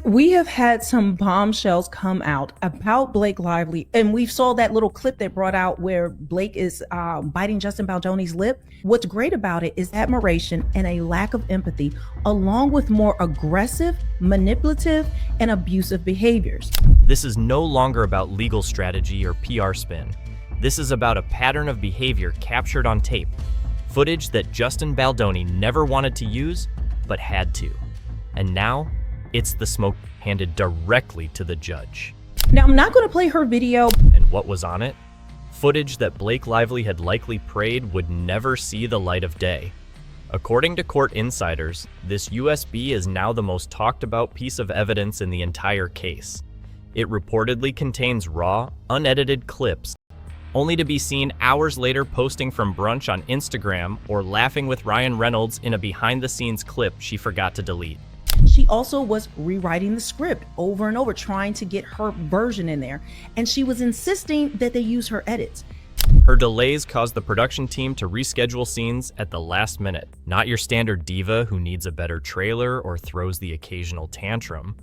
We have had some bombshells come out about Blake Lively, and we saw that little clip that brought out where Blake is biting Justin Baldoni's lip. What's great about it is admiration and a lack of empathy, along with more aggressive, manipulative, and abusive behaviors. This is no longer about legal strategy or PR spin. This is about a pattern of behavior captured on tape, footage that Justin Baldoni never wanted to use, but had to. And now, it's the smoke handed directly to the judge. Now, I'm not going to play her video. And what was on it? Footage that Blake Lively had likely prayed would never see the light of day. According to court insiders, this USB is now the most talked about piece of evidence in the entire case. It reportedly contains raw, unedited clips, only to be seen hours later posting from brunch on Instagram or laughing with Ryan Reynolds in a behind-the-scenes clip she forgot to delete. She also was rewriting the script over and over, trying to get her version in there, and she was insisting that they use her edits. Her delays caused the production team to reschedule scenes at the last minute. Not your standard diva who needs a better trailer or throws the occasional tantrum.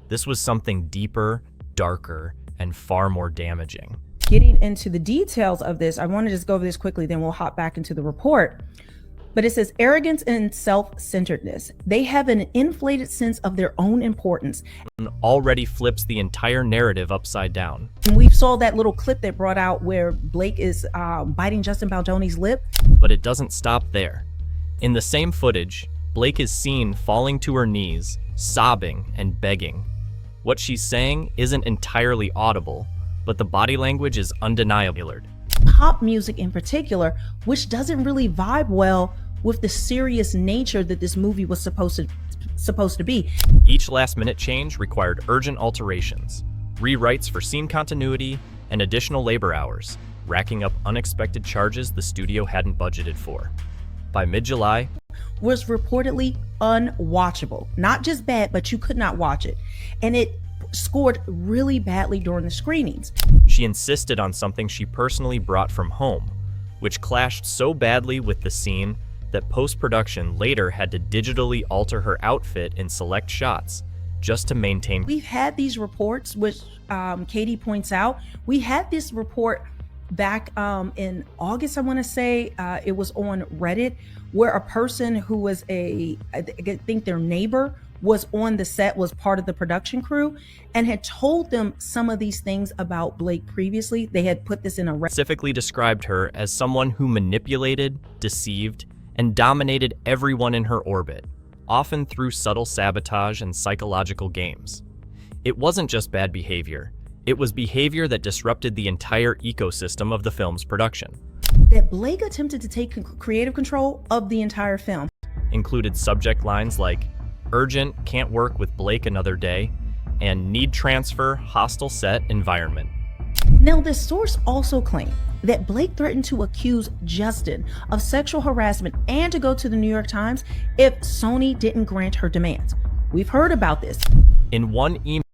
This was something deeper, darker, and far more damaging. Getting into the details of this, I want to just go over this quickly, then we'll hop back into the report. But it says arrogance and self-centeredness. They have an inflated sense of their own importance. Already flips the entire narrative upside down. And we saw that little clip that brought out where Blake is biting Justin Baldoni's lip. But it doesn't stop there. In the same footage, Blake is seen falling to her knees, sobbing and begging. What she's saying isn't entirely audible, but the body language is undeniable. Pop music in particular, which doesn't really vibe well with the serious nature that this movie was supposed to be. Each last-minute change required urgent alterations, rewrites for scene continuity, and additional labor hours, racking up unexpected charges the studio hadn't budgeted for. By mid-July, was reportedly unwatchable. Not just bad, but you could not watch it. And it scored really badly during the screenings. She insisted on something she personally brought from home, which clashed so badly with the scene that post-production later had to digitally alter her outfit in select shots just to maintain. We've had these reports, which Katie points out. We had this report back in August, I want to say. It was on Reddit, where a person who was I think their neighbor was on the set, was part of the production crew, and had told them some of these things about Blake previously. They had put this in a specifically described her as someone who manipulated, deceived, and dominated everyone in her orbit, often through subtle sabotage and psychological games. It wasn't just bad behavior. It was behavior that disrupted the entire ecosystem of the film's production. That Blake attempted to take creative control of the entire film. Included subject lines like, "Urgent, can't work with Blake another day," and "Need transfer, hostile set environment." Now, this source also claimed that Blake threatened to accuse Justin of sexual harassment and to go to the New York Times if Sony didn't grant her demands. We've heard about this. In one email